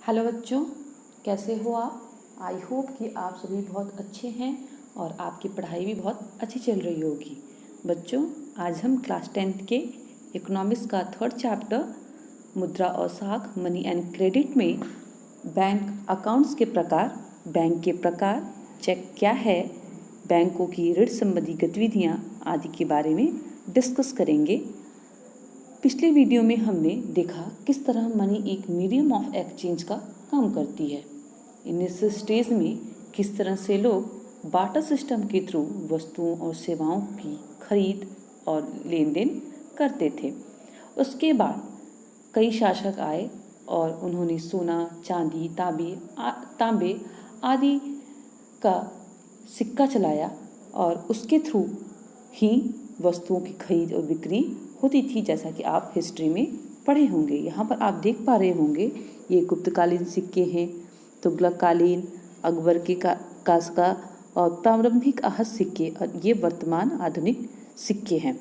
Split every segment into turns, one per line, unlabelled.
Hello बच्चों, कैसे हो आप। आई होप कि आप सभी बहुत अच्छे हैं और आपकी पढ़ाई भी बहुत अच्छी चल रही होगी। बच्चों, आज हम क्लास 10th के इकोनॉमिक्स का 3rd चैप्टर मुद्रा और साख मनी एंड क्रेडिट में बैंक अकाउंट्स के प्रकार, बैंक के प्रकार, चेक क्या है, बैंकों की ऋण संबंधी गतिविधियाँ आदि के बारे में डिस्कस करेंगे। पिछले वीडियो में हमने देखा किस तरह मनी एक मीडियम ऑफ एक्सचेंज का काम करती है। इनिशियल स्टेज में किस तरह से लोग बार्टर सिस्टम के थ्रू वस्तुओं और सेवाओं की खरीद और लेन देन करते थे। उसके बाद कई शासक आए और उन्होंने सोना, चांदी, तांबे आदि का सिक्का चलाया और उसके थ्रू ही वस्तुओं की खरीद और बिक्री होती थी, जैसा कि आप हिस्ट्री में पढ़े होंगे। यहाँ पर आप देख पा रहे होंगे ये गुप्तकालीन सिक्के हैं, तुगलककालीन, अकबर के कासका और प्रारंभिक आहत सिक्के, और ये वर्तमान आधुनिक सिक्के हैं।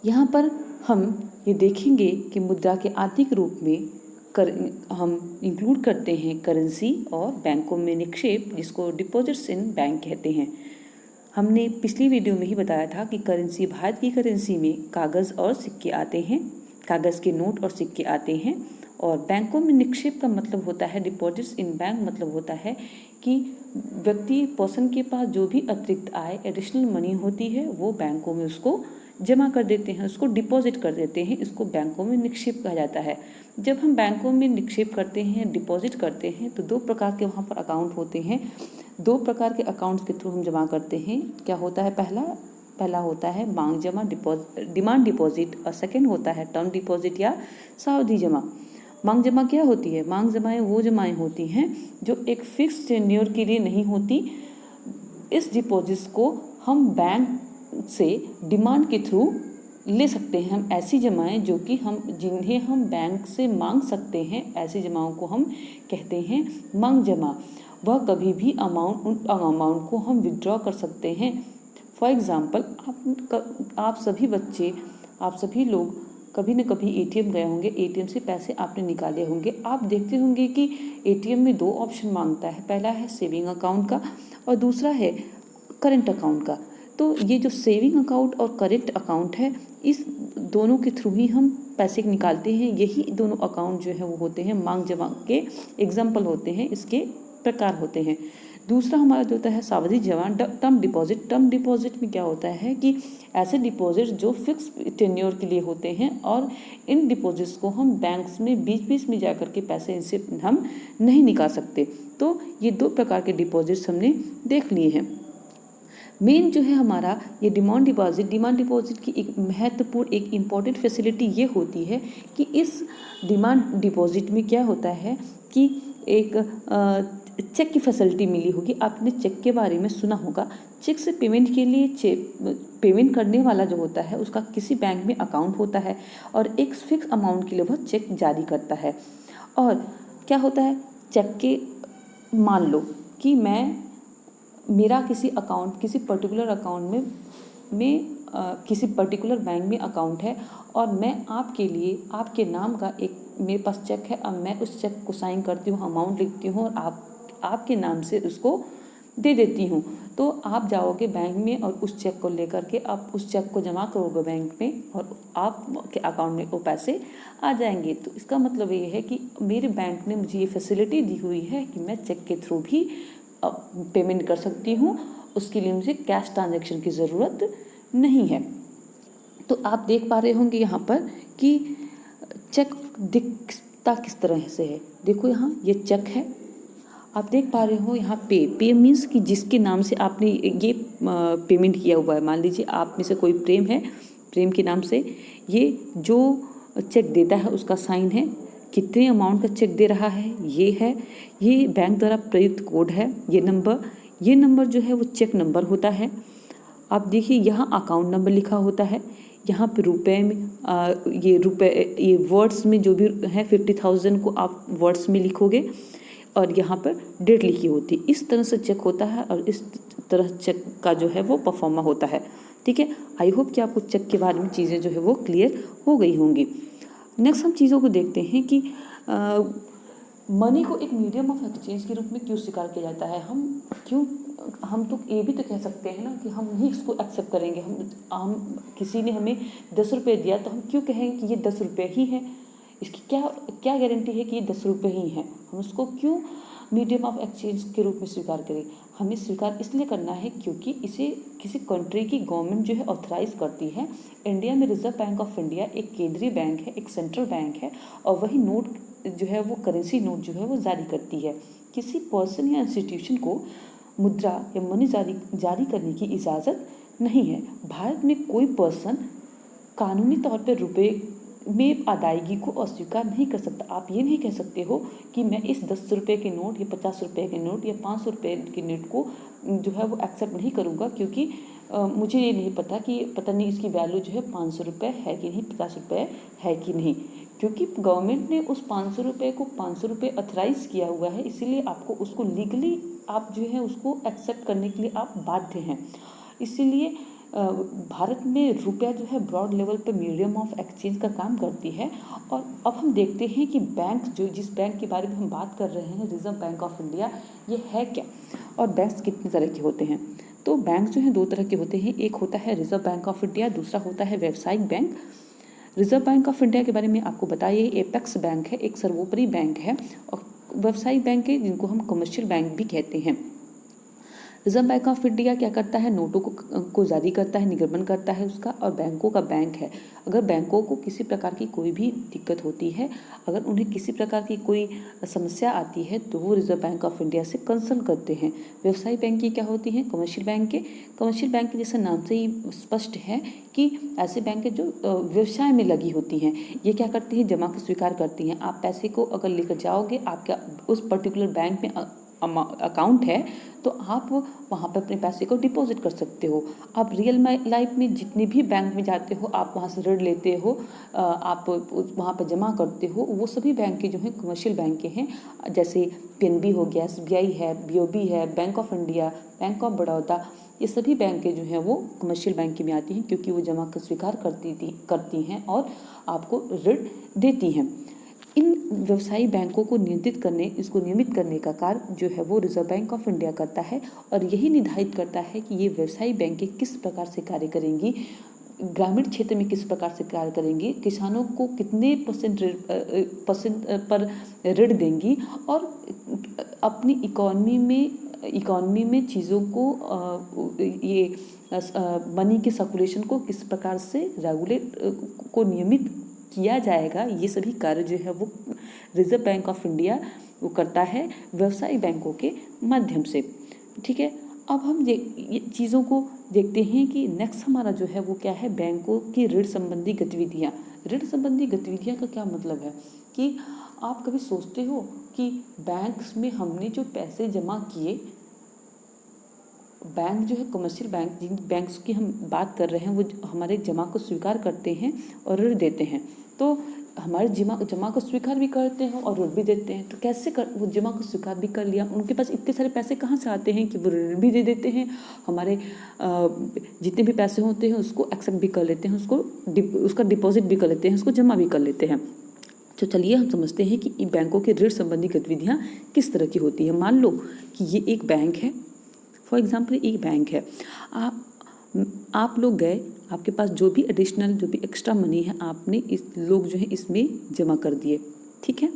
यहाँ पर हम ये देखेंगे कि मुद्रा के आर्थिक रूप में हम इंक्लूड करते हैं करेंसी और बैंकों में निक्षेप, जिसको डिपॉजिट्स इन बैंक कहते हैं। हमने पिछली वीडियो में ही बताया था कि करेंसी, भारत की करेंसी में कागज़ और सिक्के आते हैं, कागज़ के नोट और सिक्के आते हैं। और बैंकों में निक्षेप का मतलब होता है, डिपॉजिट्स इन बैंक मतलब होता है कि व्यक्ति पर्सन के पास जो भी अतिरिक्त आय, एडिशनल मनी होती है, वो बैंकों में उसको जमा कर देते हैं, उसको डिपॉजिट कर देते हैं। इसको बैंकों में निक्षेप कहा जाता है। जब हम बैंकों में निक्षेप करते हैं, डिपॉजिट करते हैं, तो दो प्रकार के वहाँ पर अकाउंट होते हैं। दो प्रकार के अकाउंट्स के थ्रू हम जमा करते हैं। क्या होता है? पहला होता है मांग जमा, डिमांड डिपॉजिट, और सेकंड होता है टर्म डिपॉजिट या सावधि जमा। मांग जमा क्या होती है? मांग जमाएं वो जमाएं होती हैं जो एक फिक्स टेन्योर के लिए नहीं होती। इस डिपॉजिट्स को हम बैंक से डिमांड के थ्रू ले सकते हैं। हम ऐसी जमाएं जो कि जिन्हें हम बैंक से मांग सकते हैं, ऐसी जमाओं को हम कहते हैं मांग जमा। वह कभी भी उन अमाउंट को हम विड्रॉ कर सकते हैं। फॉर एग्ज़ाम्पल, आप सभी लोग कभी न कभी एटीएम गए होंगे, एटीएम से पैसे आपने निकाले होंगे। आप देखते होंगे कि एटीएम में दो ऑप्शन मांगता है, पहला है सेविंग अकाउंट का और दूसरा है करंट अकाउंट का। तो ये जो सेविंग अकाउंट और करंट अकाउंट है, इस दोनों के थ्रू ही हम पैसे निकालते हैं। यही दोनों अकाउंट जो है वो होते हैं मांग जमा के एग्जाम्पल होते हैं, इसके प्रकार होते हैं। दूसरा हमारा जो होता है सावधि जमा, टर्म डिपॉजिट। टर्म डिपॉजिट में क्या होता है कि ऐसे डिपॉजिट जो फिक्स टेन्योर के लिए होते हैं, और इन डिपॉजिट्स को हम बैंक्स में बीच बीच में जाकर के पैसे इनसे हम नहीं निकाल सकते। तो ये दो प्रकार के डिपॉजिट्स हमने देख लिए हैं। मेन जो है हमारा ये डिमांड डिपॉजिट की एक महत्वपूर्ण, एक इम्पॉर्टेंट फैसिलिटी ये होती है कि इस डिमांड डिपॉजिट में क्या होता है कि एक चेक की फैसिलिटी मिली होगी। आपने चेक के बारे में सुना होगा। चेक से पेमेंट के लिए पेमेंट करने वाला जो होता है उसका किसी बैंक में अकाउंट होता है और एक फिक्स अमाउंट के लिए वह चेक जारी करता है। और क्या होता है, चेक के मान लो कि मेरा किसी पर्टिकुलर अकाउंट में किसी पर्टिकुलर बैंक में अकाउंट है और मैं आपके लिए, आपके नाम का एक मेरे पास चेक है। अब मैं उस चेक को साइन करती हूँ, अमाउंट लिखती हूँ और आपके नाम से उसको दे देती हूँ। तो आप जाओगे बैंक में और उस चेक को लेकर के आप उस चेक को जमा करोगे बैंक में और आपके अकाउंट में वो पैसे आ जाएंगे। तो इसका मतलब ये है कि मेरे बैंक ने मुझे ये फैसिलिटी दी हुई है कि मैं चेक के थ्रू भी पेमेंट कर सकती हूँ। उसके लिए मुझे कैश ट्रांजैक्शन की ज़रूरत नहीं है। तो आप देख पा रहे होंगे यहाँ पर कि चेक दिखता किस तरह से है। देखो यहाँ ये चेक है, आप देख पा रहे हो। यहाँ पे मीन्स कि जिसके नाम से आपने ये पेमेंट किया हुआ है। मान लीजिए आप में से कोई प्रेम है, प्रेम के नाम से ये जो चेक देता है उसका साइन है। कितने अमाउंट का चेक दे रहा है ये बैंक द्वारा प्रयुक्त कोड है। ये नंबर जो है वो चेक नंबर होता है। आप देखिए यहाँ अकाउंट नंबर लिखा होता है। यहाँ पे रुपए में ये वर्ड्स में जो भी है 50,000 को आप वर्ड्स में लिखोगे और यहाँ पर डेट लिखी होती है। इस तरह से चेक होता है और इस तरह चेक का जो है वो परफॉर्मा होता है। ठीक है, आई होप कि आपको चेक के बारे में चीज़ें जो है वो क्लियर हो गई होंगी। नेक्स्ट हम चीज़ों को देखते हैं कि मनी को एक मीडियम ऑफ एक्सचेंज के रूप में क्यों स्वीकार किया जाता है? हम तो ये भी तो कह सकते हैं ना कि हम नहीं इसको एक्सेप्ट करेंगे। हम किसी ने हमें 10 रुपये दिया तो हम क्यों कहें कि ये 10 रुपये ही है? इसकी क्या क्या गारंटी है कि ये 10 रुपये ही हैं? हम उसको क्यों मीडियम ऑफ एक्सचेंज के रूप में स्वीकार करें? हमें स्वीकार इसलिए करना है क्योंकि इसे किसी कंट्री की गवर्नमेंट जो है ऑथराइज करती है। इंडिया में रिजर्व बैंक ऑफ इंडिया एक केंद्रीय बैंक है, एक सेंट्रल बैंक है, और वही नोट जो है वो करेंसी नोट जो है वो जारी करती है। किसी पर्सन या इंस्टीट्यूशन को मुद्रा या मनी जारी करने की इजाज़त नहीं है। भारत में कोई पर्सन कानूनी तौर पर रुपए में अदायगी को अस्वीकार नहीं कर सकता। आप ये नहीं कह सकते हो कि मैं इस 10 रुपये के नोट या 50 रुपये के नोट या 500 रुपये के नोट को जो है वो एक्सेप्ट नहीं करूँगा, क्योंकि मुझे ये नहीं पता कि पता नहीं इसकी वैल्यू जो है 500 रुपये है कि नहीं, 50 रुपये है कि नहीं। क्योंकि गवर्नमेंट ने उस 500 रुपये को 500 रुपये अथराइज किया हुआ है, इसीलिए आपको उसको लीगली आप जो है उसको एक्सेप्ट करने के लिए आप बाध्य हैं। इसीलिए भारत में रुपया जो है ब्रॉड लेवल पे मीडियम ऑफ एक्सचेंज का काम करती है। और अब हम देखते हैं कि बैंक जिस बैंक के बारे में हम बात कर रहे हैं, रिजर्व बैंक ऑफ इंडिया, ये है क्या और बैंक्स कितने तरह के होते हैं? तो बैंक जो है 2 तरह के होते हैं। एक होता है रिजर्व बैंक ऑफ इंडिया, दूसरा होता है व्यावसायिक bank. Reserve bank of India के बारे में आपको बताइए, एपेक्स बैंक है, एक सर्वोपरि बैंक है, और व्यावसायिक बैंक है जिनको हम कमर्शियल बैंक भी कहते हैं। रिजर्व बैंक ऑफ इंडिया क्या करता है? नोटों को जारी करता है, निगमन करता है उसका, और बैंकों का बैंक है। अगर बैंकों को किसी प्रकार की कोई भी दिक्कत होती है, अगर उन्हें किसी प्रकार की कोई समस्या आती है, तो वो रिजर्व बैंक ऑफ इंडिया से कंसल्ट करते हैं। व्यवसायिक बैंक की क्या होती हैं? कमर्शियल बैंक के। कमर्शियल बैंक के जैसे नाम से ही स्पष्ट है कि ऐसे बैंक है जो व्यवसाय में लगी होती हैं। ये क्या करती हैं? जमा को स्वीकार करती हैं। आप पैसे को अगर लेकर जाओगे, आपका उस पर्टिकुलर बैंक में अकाउंट है, तो आप वहाँ पर अपने पैसे को डिपॉजिट कर सकते हो। आप रियल लाइफ में जितने भी बैंक में जाते हो, आप वहाँ से ऋण लेते हो, आप वहाँ पर जमा करते हो, वो सभी बैंक के जो हैं कमर्शियल बैंक के हैं। जैसे पीएनबी हो गया, एसबीआई है, बीओबी है, bank of India, bank of Baroda, ये सभी बैंकें जो हैं वो कमर्शियल बैंक में आती हैं, क्योंकि वो जमा कर स्वीकार करती हैं और आपको ऋण देती हैं। इन व्यवसायी बैंकों को इसको नियमित करने का कार्य जो है वो रिजर्व बैंक ऑफ इंडिया करता है, और यही निर्धारित करता है कि ये व्यवसायी बैंकें किस प्रकार से कार्य करेंगी, ग्रामीण क्षेत्र में किस प्रकार से कार्य करेंगी, किसानों को कितने परसेंट पर ऋण देंगी, और अपनी इकॉनमी में चीज़ों को ये मनी के सर्कुलेशन को किस प्रकार से रेगुलेट को नियमित किया जाएगा, ये सभी कार्य जो है वो रिजर्व बैंक ऑफ इंडिया वो करता है व्यवसायिक बैंकों के माध्यम से। ठीक है, अब हम ये चीज़ों को देखते हैं कि नेक्स्ट हमारा जो है वो क्या है? बैंकों की ऋण संबंधी गतिविधियाँ। ऋण संबंधी गतिविधियाँ का क्या मतलब है कि आप कभी सोचते हो कि बैंक्स में हमने जो पैसे जमा किए, बैंक जो है कमर्शियल बैंक, जिन बैंक्स की हम बात कर रहे हैं, वो हमारे जमा को स्वीकार करते हैं और ऋण देते हैं। तो हमारे जमा को स्वीकार भी करते हैं और ऋण भी देते हैं। तो कैसे वो जमा को स्वीकार भी कर लिया, उनके पास इतने सारे पैसे कहाँ से आते हैं कि वो ऋण भी दे देते हैं, हमारे जितने भी पैसे होते हैं उसको एक्सेप्ट भी कर लेते हैं, उसका डिपॉजिट भी कर लेते हैं, उसको जमा भी कर लेते हैं। तो चलिए हम समझते हैं कि बैंकों के ऋण संबंधी गतिविधियाँ किस तरह की होती है। मान लो कि ये एक बैंक है, फॉर एग्जाम्पल एक बैंक है, आप लोग गए, आपके पास जो भी एडिशनल जो भी एक्स्ट्रा मनी है आपने लोग जो है इसमें जमा कर दिए, ठीक है।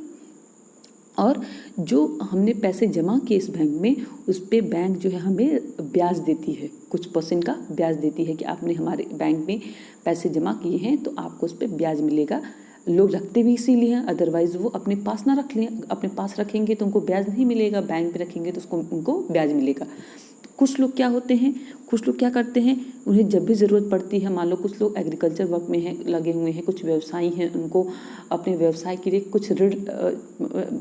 और जो हमने पैसे जमा किए इस बैंक में, उस पर बैंक जो है हमें ब्याज देती है, कुछ परसेंट का ब्याज देती है कि आपने हमारे बैंक में पैसे जमा किए हैं तो आपको उस पर ब्याज मिलेगा। लोग रखते भी इसीलिए हैं, अदरवाइज़ वो अपने पास ना रख लें, अपने पास रखेंगे तो उनको ब्याज नहीं मिलेगा, बैंक में रखेंगे तो उनको ब्याज मिलेगा। कुछ लोग क्या होते हैं, कुछ लोग क्या करते हैं, उन्हें जब भी ज़रूरत पड़ती है, मान लो कुछ लोग एग्रीकल्चर वर्क में हैं, लगे हुए हैं, कुछ व्यवसायी हैं, उनको अपने व्यवसाय के लिए कुछ ऋण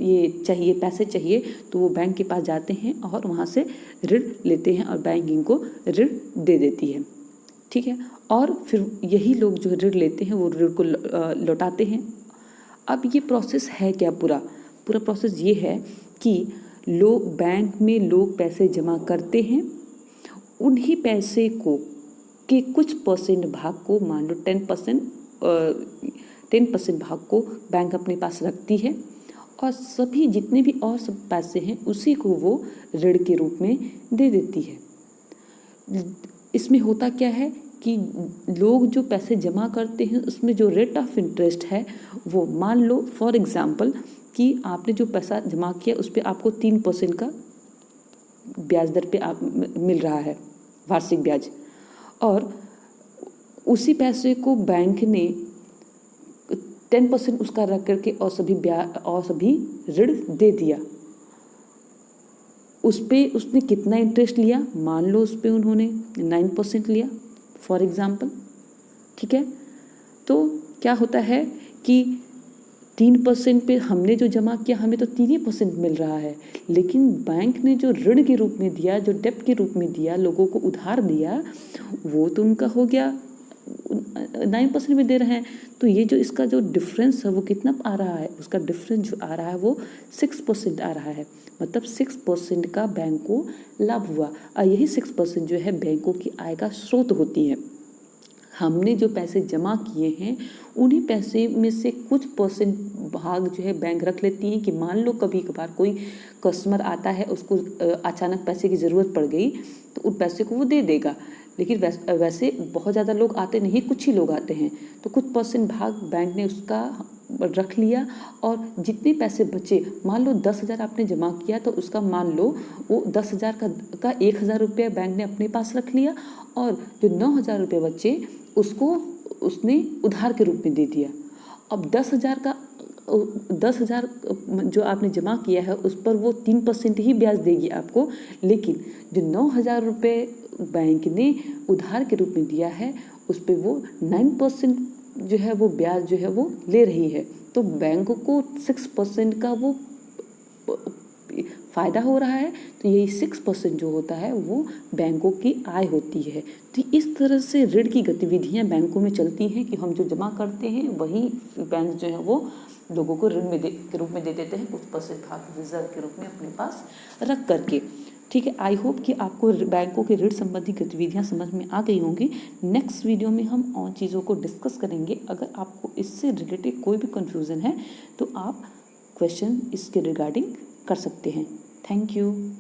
ये चाहिए, पैसे चाहिए, तो वो बैंक के पास जाते हैं और वहाँ से ऋण लेते हैं और बैंक इनको ऋण दे देती है, ठीक है। और फिर यही लोग जो ऋण लेते हैं वो ऋण को लौटाते हैं। अब ये प्रोसेस है क्या? पूरा प्रोसेस ये है कि बैंक में लोग पैसे जमा करते हैं, उन्हीं पैसे को के कुछ परसेंट भाग को, मान लो 10% भाग को बैंक अपने पास रखती है, और सभी जितने भी और सब पैसे हैं उसी को वो ऋण के रूप में दे देती है। इसमें होता क्या है कि लोग जो पैसे जमा करते हैं उसमें जो रेट ऑफ इंटरेस्ट है वो, मान लो फॉर एग्जांपल कि आपने जो पैसा जमा किया उस पर आपको 3% का ब्याज दर पे मिल रहा है, वार्षिक ब्याज, और उसी पैसे को बैंक ने 10% उसका रख करके और सभी ऋण दे दिया। उस पर उसने कितना इंटरेस्ट लिया, मान लो उस पर उन्होंने 9% लिया फॉर एग्जांपल, ठीक है। तो क्या होता है कि 3% पे हमने जो जमा किया हमें तो 3% मिल रहा है, लेकिन बैंक ने जो ऋण के रूप में दिया, जो डेब्ट के रूप में दिया, लोगों को उधार दिया, वो तो उनका हो गया 9% में दे रहे हैं। तो ये जो इसका जो डिफरेंस है वो कितना आ रहा है, उसका डिफरेंस जो आ रहा है वो 6% आ रहा है। मतलब 6% का बैंक को लाभ हुआ, और यही 6% जो है बैंकों की आय का स्रोत होती है। हमने जो पैसे जमा किए हैं उन्हीं पैसे में से कुछ परसेंट भाग जो है बैंक रख लेती हैं कि मान लो कभी कभार कोई कस्टमर आता है, उसको अचानक पैसे की ज़रूरत पड़ गई तो उन पैसे को वो दे देगा। लेकिन वैसे बहुत ज़्यादा लोग आते नहीं, कुछ ही लोग आते हैं, तो कुछ परसेंट भाग बैंक ने उसका रख लिया, और जितने पैसे बचे, मान लो 10,000 आपने जमा किया तो उसका मान लो वो 10,000 का 1,000 रुपये बैंक ने अपने पास रख लिया, और जो 9,000 रुपये बचे उसको उसने उधार के रूप में दे दिया। अब 10,000 जो आपने जमा किया है उस पर वो 3% ही ब्याज देगी आपको, लेकिन जो 9,000 रुपये बैंक ने उधार के रूप में दिया है उस पर वो 9% जो है वो ब्याज जो है वो ले रही है। तो बैंक को 6% का वो फ़ायदा हो रहा है, तो यही 6% जो होता है वो बैंकों की आय होती है। तो इस तरह से ऋण की गतिविधियां बैंकों में चलती हैं कि हम जो जमा करते हैं वही बैंक जो है वो लोगों को ऋण के रूप में दे देते हैं, कुछ परसेंट भाग रिजर्व के रूप में अपने पास रख करके। ठीक है, आई होप कि आपको बैंकों के ऋण संबंधी गतिविधियां समझ में आ गई होंगी। नेक्स्ट वीडियो में हम और चीज़ों को डिस्कस करेंगे। अगर आपको इससे रिलेटेड कोई भी कन्फ्यूज़न है तो आप क्वेश्चन इसके रिगार्डिंग कर सकते हैं। Thank you.